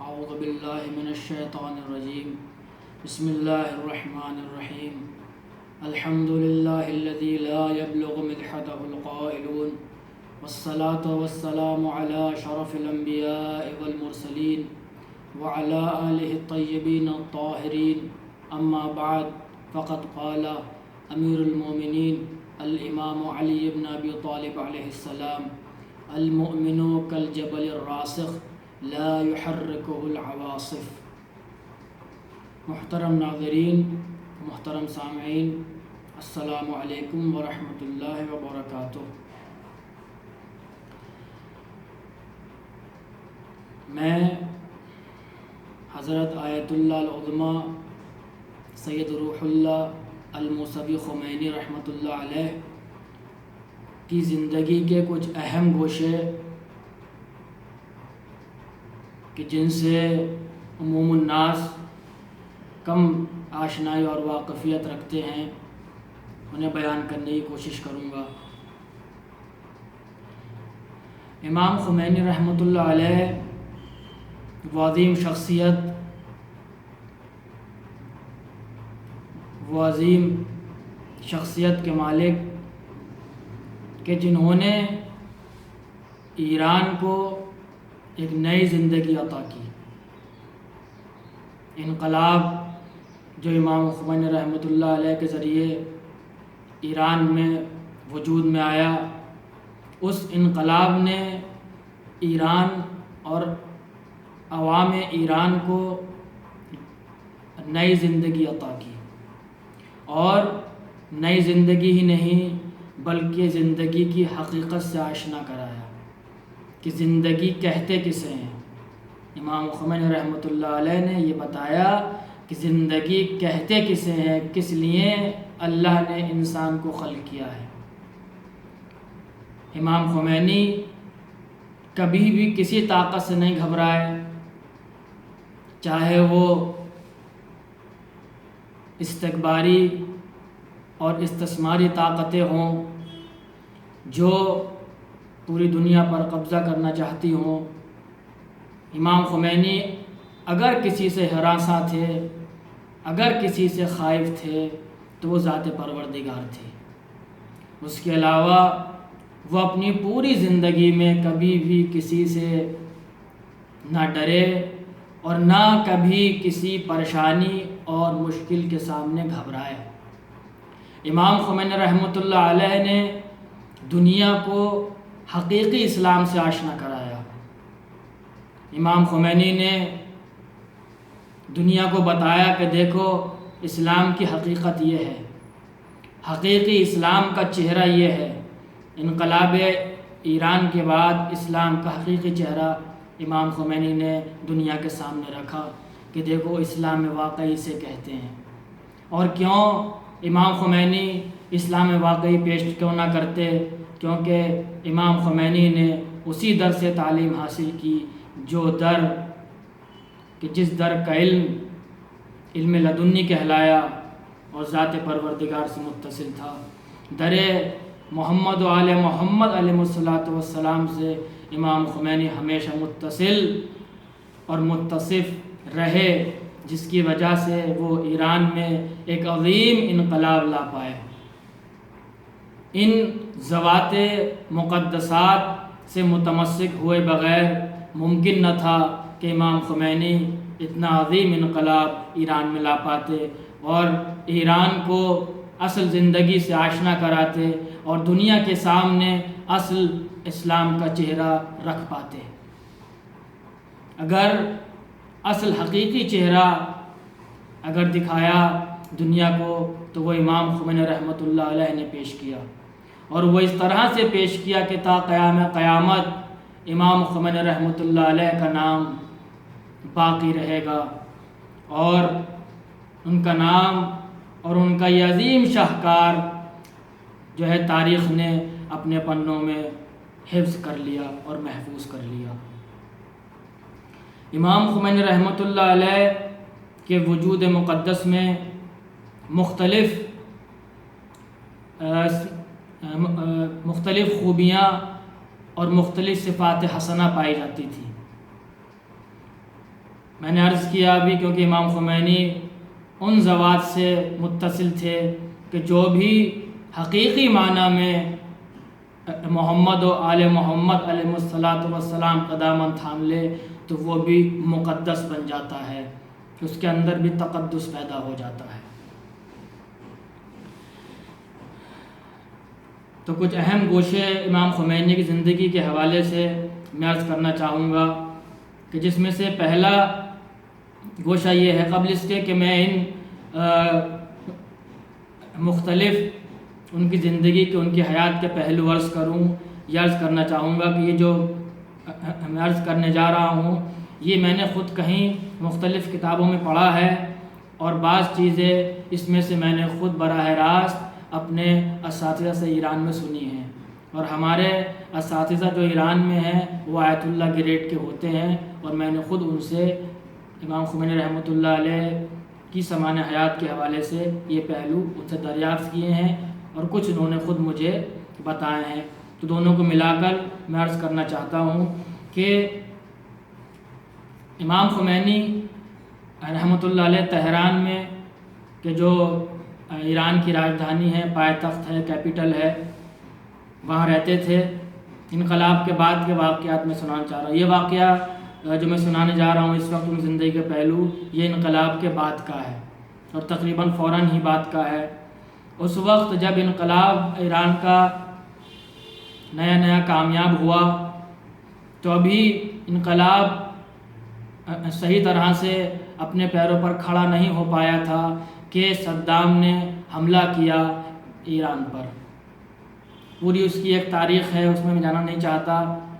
اعوذ باللہ من الشیطان الرجیم بسم اللہ الرحمن الرحیم الحمد للہ الذی لا يبلغ مدحته القائلون والصلاة والسلام على شرف الانبیاء والمرسلین وعلى آلہ الطیبین الطاہرین اما بعد فقد قال امیر المومنین الامام علی بن ابی طالب علیہ السلام المؤمن کالجبل الراسخ لا يحركه العواصف۔ محترم ناظرین، محترم سامعین، السلام علیکم ورحمۃ اللہ وبرکاتہ۔ میں حضرت آیت اللہ العظمیٰ سید روح اللہ الموسوی خمینی رحمۃ اللہ علیہ کی زندگی کے کچھ اہم گوشے کہ جن سے عموم الناس کم آشنائی اور واقفیت رکھتے ہیں انہیں بیان کرنے کی کوشش کروں گا۔ امام خمینی رحمۃ اللہ علیہ وہ عظیم شخصیت کے مالک کہ جنہوں نے ایران کو ایک نئی زندگی عطا کی۔ انقلاب جو امام خمینی رحمۃ اللہ علیہ کے ذریعے ایران میں وجود میں آیا، اس انقلاب نے ایران اور عوام ایران کو نئی زندگی عطا کی، اور نئی زندگی ہی نہیں بلکہ زندگی کی حقیقت سے آشنا کرایا کہ زندگی کہتے کسے ہیں۔ امام خمینی رحمۃ اللہ علیہ نے یہ بتایا کہ زندگی کہتے کسے ہیں، کس لیے اللہ نے انسان کو خلق کیا ہے۔ امام خمینی کبھی بھی کسی طاقت سے نہیں گھبرائے، چاہے وہ استکباری اور استثماری طاقتیں ہوں جو پوری دنیا پر قبضہ کرنا چاہتی ہوں۔ امام خمینی اگر کسی سے ہراساں تھے، اگر کسی سے خائف تھے تو وہ ذات پروردگار تھی۔ اس کے علاوہ وہ اپنی پوری زندگی میں کبھی بھی کسی سے نہ ڈرے اور نہ کبھی کسی پریشانی اور مشکل کے سامنے گھبرائے۔ امام خمینی رحمۃ اللہ علیہ نے دنیا کو حقیقی اسلام سے آشنا کرایا۔ امام خمینی نے دنیا کو بتایا کہ دیکھو اسلام کی حقیقت یہ ہے، حقیقی اسلام کا چہرہ یہ ہے۔ انقلاب ایران کے بعد اسلام کا حقیقی چہرہ امام خمینی نے دنیا کے سامنے رکھا کہ دیکھو اسلام واقعی سے کہتے ہیں۔ اور کیوں امام خمینی اسلام واقعی پیش کیوں نہ کرتے؟ کیونکہ امام خمینی نے اسی در سے تعلیم حاصل کی جس در کا علم لدنی کہلایا اور ذات پروردگار سے متصل تھا۔ در محمد و آل محمد علیہ السلام سے امام خمینی ہمیشہ متصل اور متصف رہے، جس کی وجہ سے وہ ایران میں ایک عظیم انقلاب لا پائے۔ ان ذوات مقدسات سے متمسک ہوئے بغیر ممکن نہ تھا کہ امام خمینی اتنا عظیم انقلاب ایران میں لا پاتے اور ایران کو اصل زندگی سے آشنا کراتے اور دنیا کے سامنے اصل اسلام کا چہرہ رکھ پاتے۔ اگر اصل حقیقی چہرہ اگر دکھایا دنیا کو تو وہ امام خمینی رحمۃ اللہ علیہ نے پیش کیا، اور وہ اس طرح سے پیش کیا کہ تا قیامت امام خمینی رحمۃ اللہ علیہ کا نام باقی رہے گا، اور ان کا نام اور ان کا یہ عظیم شاہکار جو ہے تاریخ نے اپنے پنوں میں حفظ کر لیا اور محفوظ کر لیا۔ امام خمینی رحمۃ اللہ علیہ کے وجود مقدس میں مختلف خوبیاں اور مختلف صفات حسنہ پائی جاتی تھی۔ میں نے عرض کیا ابھی، کیونکہ امام خمینی ان ذوات سے متصل تھے کہ جو بھی حقیقی معنی میں محمد و آل محمد علیہ السلام کا دامن تھام لے تو وہ بھی مقدس بن جاتا ہے، اس کے اندر بھی تقدس پیدا ہو جاتا ہے۔ تو کچھ اہم گوشے امام خمینی کی زندگی کے حوالے سے میں عرض کرنا چاہوں گا کہ جس میں سے پہلا گوشہ یہ ہے، قبل اس کے کہ میں ان مختلف ان کی زندگی کے، ان کی حیات کے پہلو عرض کروں، یہ عرض کرنا چاہوں گا کہ یہ جو میں عرض کرنے جا رہا ہوں یہ میں نے خود کہیں مختلف کتابوں میں پڑھا ہے، اور بعض چیزیں اس میں سے میں نے خود براہ راست اپنے اساتذہ سے ایران میں سنی ہیں، اور ہمارے اساتذہ جو ایران میں ہیں وہ آیت اللہ گریڈ کے ہوتے ہیں، اور میں نے خود ان سے امام خمینی رحمۃ اللہ علیہ کی سمان حیات کے حوالے سے یہ پہلو ان سے دریافت کیے ہیں، اور کچھ انہوں نے خود مجھے بتائے ہیں۔ تو دونوں کو ملا کر میں عرض کرنا چاہتا ہوں کہ امام خمینی رحمۃ اللہ علیہ تہران میں، کہ جو ایران کی راجدھانی ہے، پائے تخت ہے، کیپٹل ہے، وہاں رہتے تھے۔ انقلاب کے بعد کے واقعات میں سنانا چاہ رہا ہوں۔ یہ واقعہ جو میں سنانے جا رہا ہوں اس وقت ان کی زندگی کے پہلو، یہ انقلاب کے بعد کا ہے، اور تقریباً فوراً ہی بعد کا ہے۔ اس وقت جب انقلاب ایران کا نیا نیا کامیاب ہوا تو ابھی انقلاب صحیح طرح سے اپنے پیروں پر کھڑا نہیں ہو پایا تھا کہ صدام نے حملہ کیا ایران پر۔ پوری اس کی ایک تاریخ ہے، اس میں جانا نہیں چاہتا،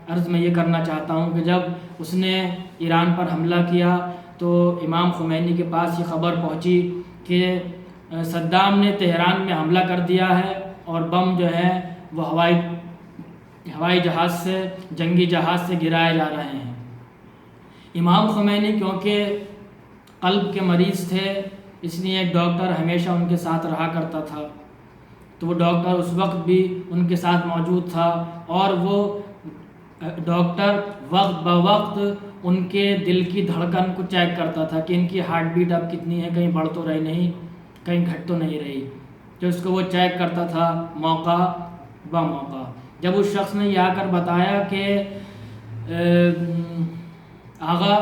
عرض میں یہ کرنا چاہتا ہوں کہ جب اس نے ایران پر حملہ کیا تو امام خمینی کے پاس یہ خبر پہنچی کہ صدام نے تہران میں حملہ کر دیا ہے، اور بم جو ہے وہ ہوائی جہاز سے، جنگی جہاز سے گرائے جا رہے ہیں۔ امام خمینی کیونکہ قلب کے مریض تھے، اس لیے ایک ڈاکٹر ہمیشہ ان کے ساتھ رہا کرتا تھا، تو وہ ڈاکٹر اس وقت بھی ان کے ساتھ موجود تھا، اور وہ ڈاکٹر وقت بوقت ان کے دل کی دھڑکن کو چیک کرتا تھا کہ ان کی ہارٹ بیٹ اب کتنی ہے، کہیں بڑھ تو رہی نہیں، کہیں گھٹ تو نہیں رہی، تو اس کو وہ چیک کرتا تھا موقع بہ موقع۔ جب اس شخص نے یہ آ کر بتایا کہ آغا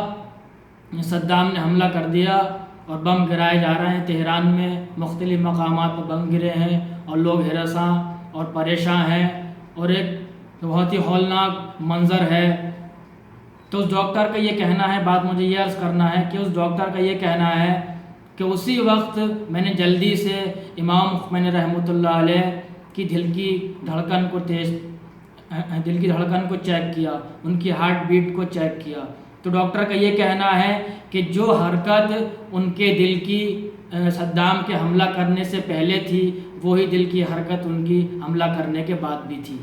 صدام نے حملہ کر دیا اور بم گرائے جا رہے ہیں تہران میں، مختلف مقامات پر بم گرے ہیں اور لوگ ہراساں اور پریشان ہیں، اور ایک بہت ہی ہولناک منظر ہے، تو اس ڈاکٹر کا یہ کہنا ہے، بات مجھے یہ عرض کرنا ہے کہ اس ڈاکٹر کا یہ کہنا ہے کہ اسی وقت میں نے جلدی سے امام خمینی رحمۃ اللہ علیہ کی دل کی دھڑکن کو چیک کیا، ان کی ہارٹ بیٹ کو چیک کیا، تو ڈاکٹر کا یہ کہنا ہے کہ جو حرکت ان کے دل کی صدام کے حملہ کرنے سے پہلے تھی وہی دل کی حرکت ان کی حملہ کرنے کے بعد بھی تھی،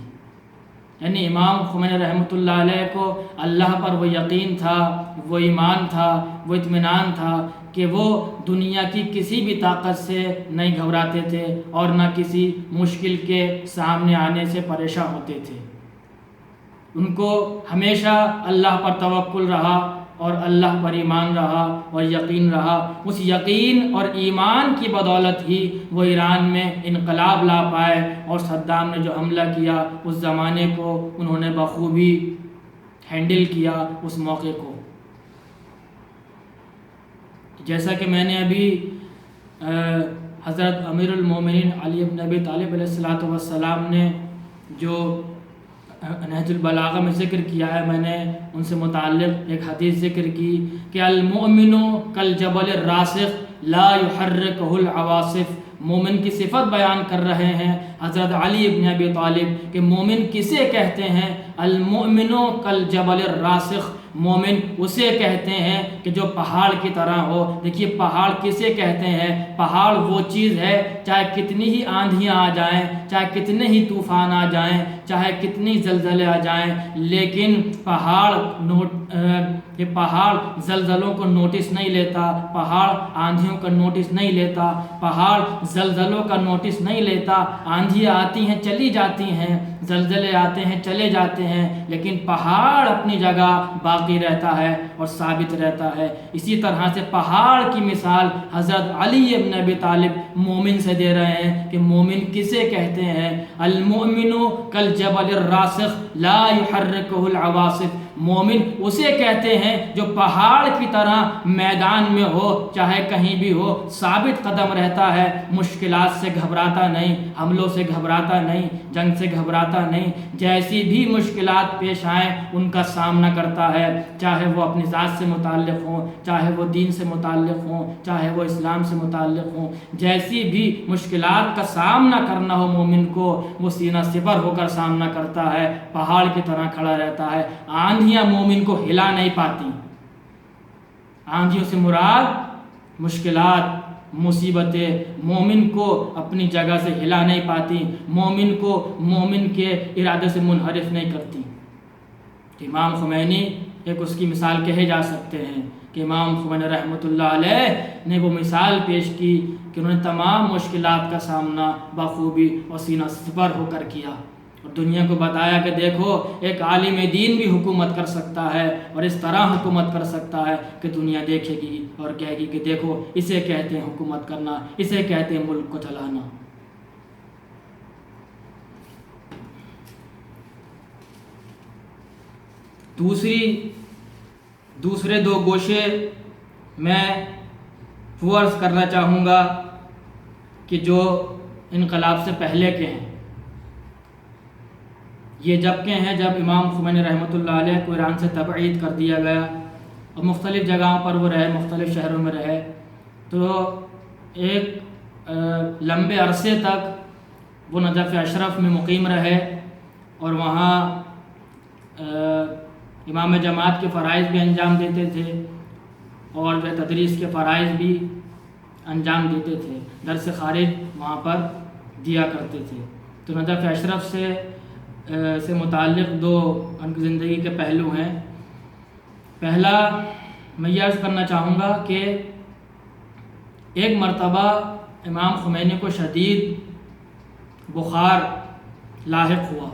یعنی امام خمینی رحمۃ اللہ علیہ کو اللہ پر وہ یقین تھا، وہ ایمان تھا، وہ اطمینان تھا کہ وہ دنیا کی کسی بھی طاقت سے نہیں گھبراتے تھے اور نہ کسی مشکل کے سامنے آنے سے پریشان ہوتے تھے۔ ان کو ہمیشہ اللہ پر توکل رہا اور اللہ پر ایمان رہا اور یقین رہا، اس یقین اور ایمان کی بدولت ہی وہ ایران میں انقلاب لا پائے، اور صدام نے جو حملہ کیا اس زمانے کو انہوں نے بخوبی ہینڈل کیا اس موقع کو۔ جیسا کہ میں نے ابھی حضرت امیر المومنین علی بن ابی طالب علیہ السلام نے جو نہج البلاغہ میں ذکر کیا ہے، میں نے ان سے متعلق ایک حدیث ذکر کی کہ المؤمن کالجبل الراسخ لا يحركه العواصف، مومن کی صفت بیان کر رہے ہیں حضرت علی بن ابی طالب کہ مومن کسے کہتے ہیں؟ المؤمن کالجبل الراسخ، مومن اسے کہتے ہیں کہ جو پہاڑ کی طرح ہو۔ دیکھیے پہاڑ کسے کہتے ہیں؟ پہاڑ وہ چیز ہے چاہے کتنی ہی آندھیاں آ جائیں، چاہے کتنے ہی طوفان آ جائیں، چاہے کتنی زلزلے آ جائیں، لیکن پہاڑ زلزلوں کو نوٹس نہیں لیتا، پہاڑ آندھیوں کا نوٹس نہیں لیتا، پہاڑ زلزلوں کا نوٹس نہیں لیتا۔ آندھیاں آتی ہیں چلی جاتی ہیں، زلزلے آتے ہیں چلے جاتے ہیں، لیکن پہاڑ اپنی جگہ باقی رہتا ہے اور ثابت رہتا ہے۔ اسی طرح سے پہاڑ کی مثال حضرت علی ابن ابی طالب مومن سے دے رہے ہیں کہ مومن کسے کہتے ہیں؟ المؤمن کالجبل الراسخ لا يحركه العواصف، مومن اسے کہتے ہیں جو پہاڑ کی طرح میدان میں ہو، چاہے کہیں بھی ہو، ثابت قدم رہتا ہے، مشکلات سے گھبراتا نہیں، حملوں سے گھبراتا نہیں، جنگ سے گھبراتا نہیں، جیسی بھی مشکلات پیش آئیں ان کا سامنا کرتا ہے، چاہے وہ اپنی ذات سے متعلق ہوں، چاہے وہ دین سے متعلق ہوں، چاہے وہ اسلام سے متعلق ہوں، جیسی بھی مشکلات کا سامنا کرنا ہو مومن کو، وہ سینہ سپر ہو کر سامنا کرتا ہے، پہاڑ کی طرح کھڑا رہتا ہے۔ آندھیاں مومن کو ہلا نہیں پاتی، آندھیوں سے مراد مشکلات، مصیبتیں مومن کو اپنی جگہ سے ہلا نہیں پاتی، مومن کو مومن کے ارادے سے منحرف نہیں کرتی۔ امام خمینی ایک اس کی مثال کہے جا سکتے ہیں کہ امام خمینی رحمۃ اللہ علیہ نے وہ مثال پیش کی کہ انہوں نے تمام مشکلات کا سامنا بخوبی اور سینہ سپر ہو کر کیا، اور دنیا کو بتایا کہ دیکھو ایک عالم دین بھی حکومت کر سکتا ہے، اور اس طرح حکومت کر سکتا ہے کہ دنیا دیکھے گی اور کہے گی کہ دیکھو اسے کہتے ہیں حکومت کرنا، اسے کہتے ہیں ملک کو چلانا۔ دوسرے دو گوشے میں وہ عرض کرنا چاہوں گا کہ جو انقلاب سے پہلے کے ہیں، یہ جب کے ہیں جب امام خمینی رحمۃ اللہ علیہ کو ایران سے تبعید کر دیا گیا اور مختلف جگہوں پر وہ رہے، مختلف شہروں میں رہے، تو ایک لمبے عرصے تک وہ نجف اشرف میں مقیم رہے اور وہاں امام جماعت کے فرائض بھی انجام دیتے تھے اور جو تدریس کے فرائض بھی انجام دیتے تھے، درس خارج وہاں پر دیا کرتے تھے۔ تو نجف اشرف سے متعلق دو ان کی زندگی کے پہلو ہیں۔ پہلا میں یہ عرض کرنا چاہوں گا کہ ایک مرتبہ امام خمینی کو شدید بخار لاحق ہوا،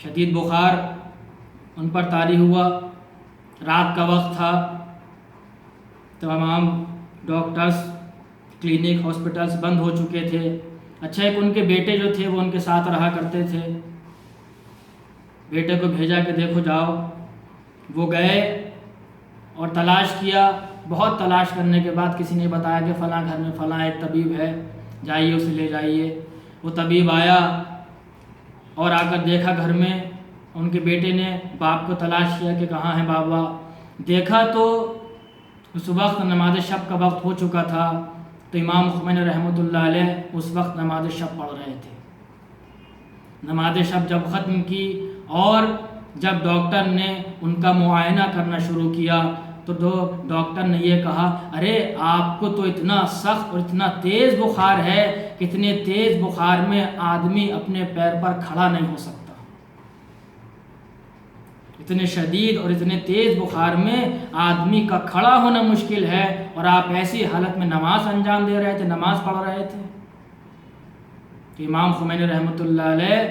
شدید بخار ان پر طاری ہوا، رات کا وقت تھا، تمام ڈاکٹرز، کلینک، ہاسپٹلز بند ہو چکے تھے۔ اچھا ایک ان کے بیٹے جو تھے وہ ان کے ساتھ رہا کرتے تھے، بیٹے کو بھیجا کہ دیکھو جاؤ، وہ گئے اور تلاش کیا، بہت تلاش کرنے کے بعد کسی نے بتایا کہ فلاں گھر میں فلاں ایک طبیب ہے، جائیے اسے لے جائیے۔ وہ طبیب آیا اور آ کر دیکھا گھر میں، ان کے بیٹے نے باپ کو تلاش کیا کہ کہاں ہے بابا، دیکھا تو اس وقت نماز شب کا وقت ہو چکا تھا، تو امام خمینی رحمۃ اللہ علیہ اس وقت نماز شب پڑھ رہے تھے۔ نماز شب جب ختم کی اور جب ڈاکٹر نے ان کا معائنہ کرنا شروع کیا تو ڈاکٹر نے یہ کہا، ارے آپ کو تو اتنا سخت اور اتنا تیز بخار ہے کہ اتنے تیز بخار میں آدمی اپنے پیر پر کھڑا نہیں ہو سکتا، اتنے شدید اور اتنے تیز بخار میں آدمی کا کھڑا ہونا مشکل ہے، اور آپ ایسی حالت میں نماز انجام دے رہے تھے، نماز پڑھ رہے تھے۔ تو امام خمینی رحمۃ اللہ علیہ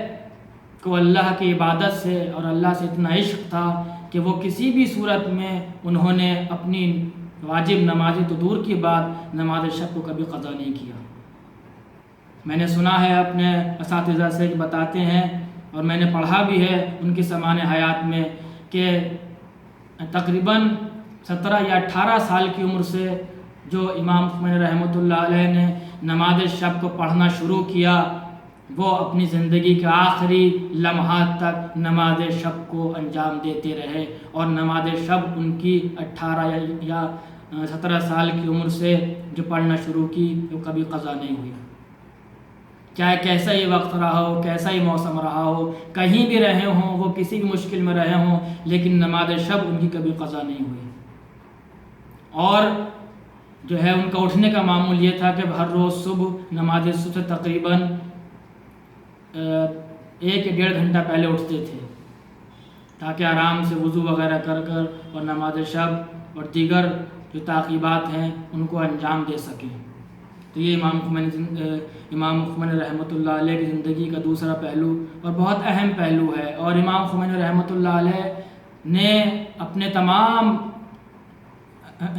کو اللہ کی عبادت سے اور اللہ سے اتنا عشق تھا کہ وہ کسی بھی صورت میں انہوں نے اپنی واجب نمازی تو دور کی بات نماز شب کو کبھی قضا نہیں کیا۔ میں نے سنا ہے اپنے اساتذہ سے بتاتے ہیں، اور میں نے پڑھا بھی ہے ان کی زمان حیات میں، کہ تقریباً 17 یا 18 سال کی عمر سے جو امام خمینی رحمۃ اللہ علیہ نے نماز شب کو پڑھنا شروع کیا، وہ اپنی زندگی کے آخری لمحات تک نماز شب کو انجام دیتے رہے، اور نماز شب ان کی 18 یا 17 سال کی عمر سے جو پڑھنا شروع کی وہ کبھی قضا نہیں ہوئی، چاہے کیسا ہی وقت رہا ہو، کیسا ہی موسم رہا ہو، کہیں بھی رہے ہوں، وہ کسی بھی مشکل میں رہے ہوں، لیکن نماز شب ان کی کبھی قضا نہیں ہوئی۔ اور جو ہے ان کا اٹھنے کا معمول یہ تھا کہ ہر روز صبح نماز صبح سے تقریباً 1 یا 1.5 گھنٹہ پہلے اٹھتے تھے، تاکہ آرام سے وضو وغیرہ کر اور نماز شب اور دیگر جو تعقیبات ہیں ان کو انجام دے سکیں۔ تو یہ امام خمینی رحمۃ اللہ علیہ کی زندگی کا دوسرا پہلو اور بہت اہم پہلو ہے. اور امام خمینی رحمۃ اللہ علیہ نے اپنے تمام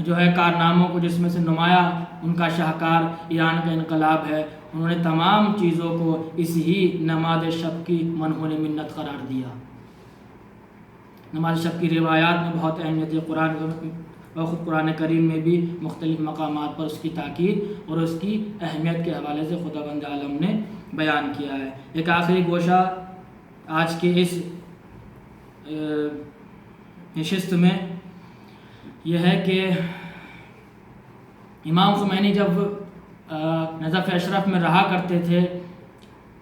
جو ہے کارناموں کو، جس میں سے نمایاں ان کا شاہکار ایران کا انقلاب ہے، انہوں نے تمام چیزوں کو اس ہی نماز شب کی منہون منت قرار دیا. نماز شب کی روایات میں بہت اہمیت ہے. خود قرآن کریم میں بھی مختلف مقامات پر اس کی تاکید اور اس کی اہمیت کے حوالے سے خداوند عالم نے بیان کیا ہے. ایک آخری گوشہ آج کے اس نشست میں یہ ہے کہ امام خمینی جب نجف اشرف میں رہا کرتے تھے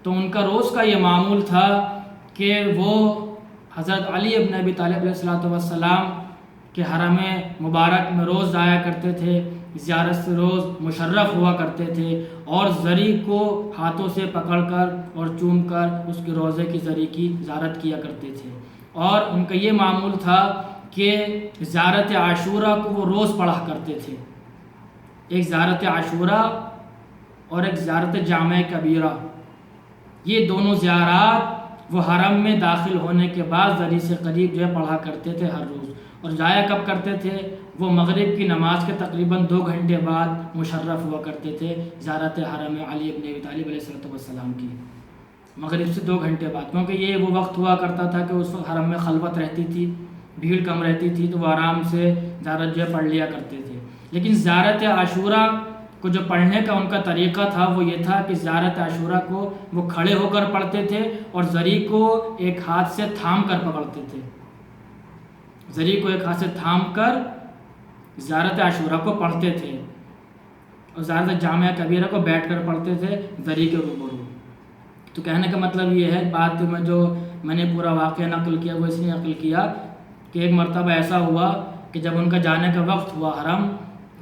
تو ان کا روز کا یہ معمول تھا کہ وہ حضرت علی ابن ابی طالب علیہ الصلوۃ والسلام کے حرم مبارک میں روز جایا کرتے تھے، زیارت سے روز مشرف ہوا کرتے تھے اور زری کو ہاتھوں سے پکڑ کر اور چوم کر اس کے روضے کی زری کی زیارت کیا کرتے تھے. اور ان کا یہ معمول تھا کہ زیارت عاشوراء کو وہ روز پڑھا کرتے تھے. ایک زیارت عاشوراء اور ایک زیارت جامع کبیرہ، یہ دونوں زیارات وہ حرم میں داخل ہونے کے بعد زری سے قریب جو ہے پڑھا کرتے تھے ہر روز. اور جایا کب کرتے تھے؟ وہ مغرب کی نماز کے تقریباً 2 گھنٹے بعد مشرف ہوا کرتے تھے زیارت حرم علی ابن ابی طالب علیہ السلام کی، مغرب سے 2 گھنٹے بعد، کیونکہ یہ وہ وقت ہوا کرتا تھا کہ اس وقت حرم میں خلوت رہتی تھی، بھیڑ کم رہتی تھی، تو وہ آرام سے زیارت جو ہے پڑھ لیا کرتے تھے. لیکن زیارت عاشوراء کو جو پڑھنے کا ان کا طریقہ تھا وہ یہ تھا کہ زیارت عاشوراء کو وہ کھڑے ہو کر پڑھتے تھے اور زری کو ایک ہاتھ سے تھام کر پکڑتے تھے. زری کو ایک ہاتھ سے تھام کر زیارت عاشوراء کو پڑھتے تھے اور زیارت جامعہ کبیرہ کو بیٹھ کر پڑھتے تھے زری کے روبرو. تو کہنے کا مطلب یہ ہے، بات میں جو میں نے پورا واقعہ نقل کیا وہ اس لیے نقل کیا کہ ایک مرتبہ ایسا ہوا کہ جب ان کا جانے کا وقت ہوا حرم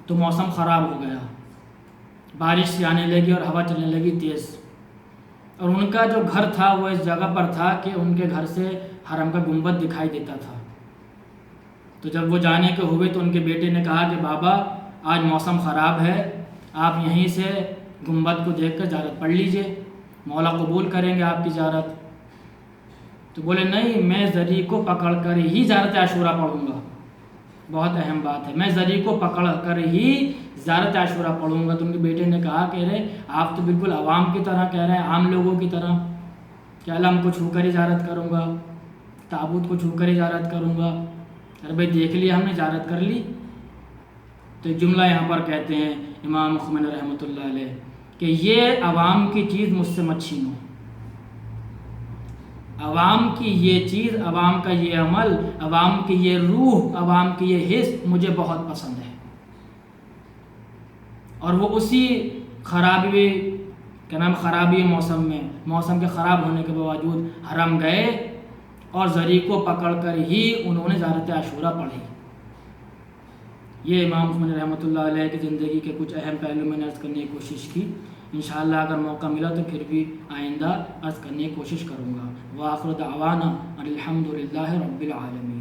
تو موسم خراب ہو گیا، بارش سی آنے لگی اور ہوا چلنے لگی تیز. اور ان کا جو گھر تھا وہ اس جگہ پر تھا کہ ان کے گھر سے حرم کا گنبد دکھائی دیتا تھا. تو جب وہ جانے کے ہوئے تو ان کے بیٹے نے کہا کہ بابا آج موسم خراب ہے، آپ یہیں سے گنبد کو دیکھ کر زیارت پڑھ لیجئے، مولا قبول کریں گے آپ کی زیارت. تو بولے نہیں، میں زری کو پکڑ کر ہی زیارت عاشوراء پڑھوں گا. بہت اہم بات ہے، میں زری کو پکڑ کر ہی زیارت عاشوراء پڑھوں گا. تو ان کے بیٹے نے کہا کہ ارے آپ تو بالکل عوام کی طرح کہہ رہے ہیں، عام لوگوں کی طرح، کہ علم کو چھو کر ہی زیارت کروں گا، تابوت کو چھو کر ہی زیارت کروں گا. ارے بھائی دیکھ لیا ہم نے، زیارت کر لی. تو ایک جملہ یہاں پر کہتے ہیں امام خمینی رحمۃ اللہ علیہ کہ یہ عوام کی چیز مجھ سے مت چھینو، عوام کی یہ چیز، عوام کا یہ عمل، عوام کی یہ روح، عوام کی یہ حس مجھے بہت پسند ہے. اور وہ اسی خرابی موسم کے خراب ہونے کے باوجود حرم گئے اور زری کو پکڑ کر ہی انہوں نے زیارت عاشوراء پڑھی. یہ امام خمینی رحمۃ اللہ علیہ کی زندگی کے کچھ اہم پہلو میں نے عرض کرنے کی کوشش کی. انشاءاللہ اگر موقع ملا تو پھر بھی آئندہ عرض کرنے کی کوشش کروں گا. وآخر دعوانا الحمد للہ رب العالمین.